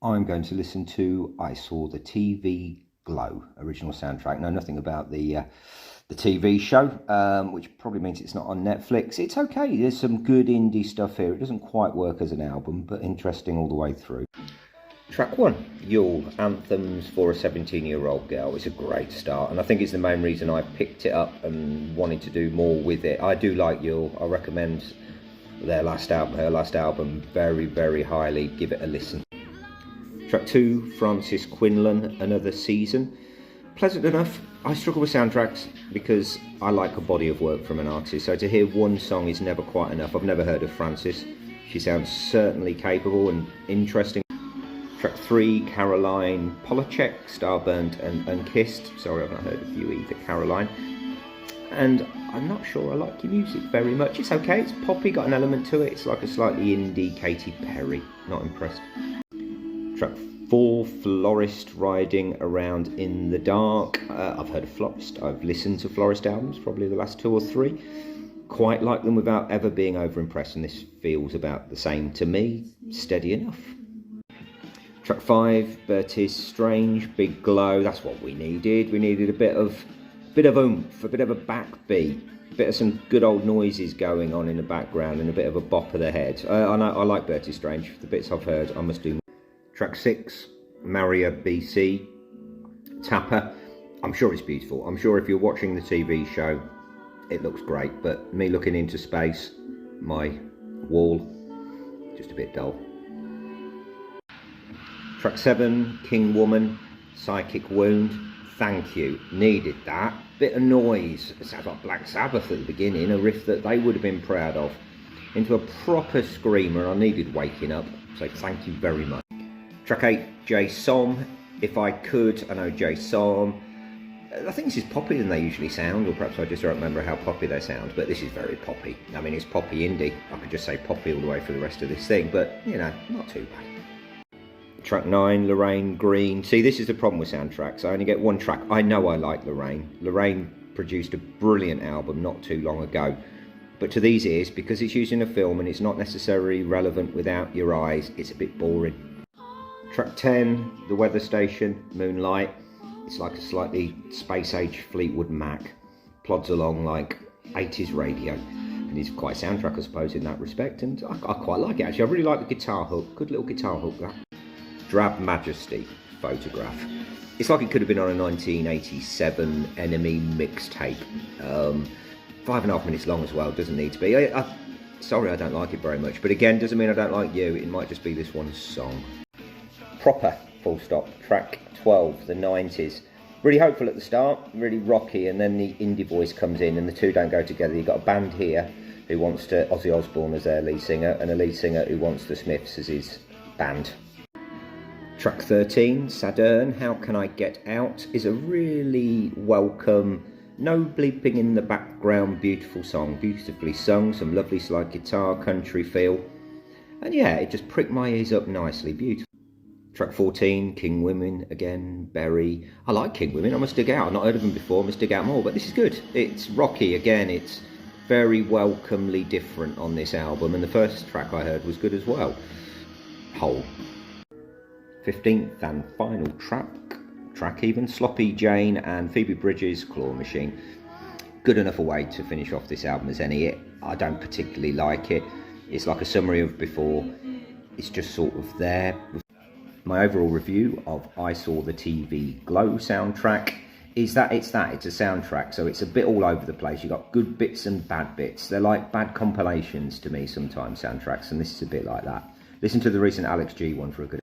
I'm going to listen to I Saw the TV Glow original soundtrack. Know nothing about the TV show, which probably means it's not on Netflix. It's okay. There's some good indie stuff here. It doesn't quite work as an album, but interesting all the way through. Track 1, Yule, Anthems for a 17-year-old Girl. It's a great start, and I think it's the main reason I picked it up and wanted to do more with it. I do like Yule. I recommend her last album, very, very highly. Give it a listen. Track 2, Frances Quinlan, Another Season. Pleasant enough. I struggle with soundtracks because I like a body of work from an artist, so to hear one song is never quite enough. I've never heard of Frances. She sounds certainly capable and interesting. Track 3, Caroline Polachek, Starburnt and Unkissed. Sorry, I've not heard of you either, Caroline. And I'm not sure I like your music very much. It's okay, it's poppy, got an element to it. It's like a slightly indie Katy Perry. Not impressed. Track 4, Florist, Riding Around in the Dark. I've heard of Florist. I've listened to Florist albums, probably the last 2 or 3. Quite like them without ever being over-impressed, and this feels about the same to me. Steady enough. Track 5, Bertis Strange, Big Glow. That's what we needed. We needed a bit of oomph, a bit of a backbeat, a bit of some good old noises going on in the background, and a bit of a bop of the head. I like Bertis Strange. The bits I've heard, I must do more. Track 6, Maria BC, Tapper. I'm sure it's beautiful. I'm sure if you're watching the TV show, it looks great. But me looking into space, my wall, just a bit dull. Track 7, King Woman, Psychic Wound. Thank you. Needed that. Bit of noise. It sounds like Black Sabbath at the beginning, a riff that they would have been proud of. Into a proper screamer. I needed waking up. So thank you very much. Track 8, Jay Som, If I Could. I know Jay Som. I think this is poppier than they usually sound, or perhaps I just don't remember how poppy they sound, but this is very poppy. I mean, it's poppy indie. I could just say poppy all the way for the rest of this thing, but, you know, not too bad. Track 9, Lorraine Green. See, this is the problem with soundtracks. I only get one track. I know I like Lorraine. Lorraine produced a brilliant album not too long ago. But to these ears, because it's used in a film and it's not necessarily relevant without your eyes, it's a bit boring. Track 10, The Weather Station, Moonlight. It's like a slightly space-age Fleetwood Mac. Plods along like 80s radio. And it's quite a soundtrack, I suppose, in that respect. And I quite like it, actually. I really like the guitar hook. Good little guitar hook, that. Drab Majesty, Photograph. It's like it could have been on a 1987 Enemy mixtape. 5.5 minutes long as well, doesn't need to be. Sorry, I don't like it very much. But again, doesn't mean I don't like you. It might just be this one song. Proper, full stop. Track 12, The 90s. Really hopeful at the start, really rocky, and then the indie voice comes in and the two don't go together. You've got a band here who wants to Ozzy Osbourne as their lead singer, and a lead singer who wants the Smiths as his band. Track 13, Saturn, How Can I Get Out, is a really welcome, no bleeping in the background, beautiful song, beautifully sung, some lovely slide guitar, country feel, and yeah, it just pricked my ears up nicely, beautiful. Track 14, King Women, again, Berry. I like King Women, I must dig out, I've not heard of them before, I must dig out more, but this is good. It's rocky, again, it's very welcomely different on this album, and the first track I heard was good as well. Hole. 15th and final track even, Sloppy Jane and Phoebe Bridges, Claw Machine. Good enough a way to finish off this album as any. I don't particularly like it. It's like a summary of before. It's just sort of there. My overall review of I Saw the TV Glow soundtrack is that it's a soundtrack, so it's a bit all over the place. You've got good bits and bad bits. They're like bad compilations to me sometimes, soundtracks, and this is a bit like that. Listen to the recent Alex G one for a good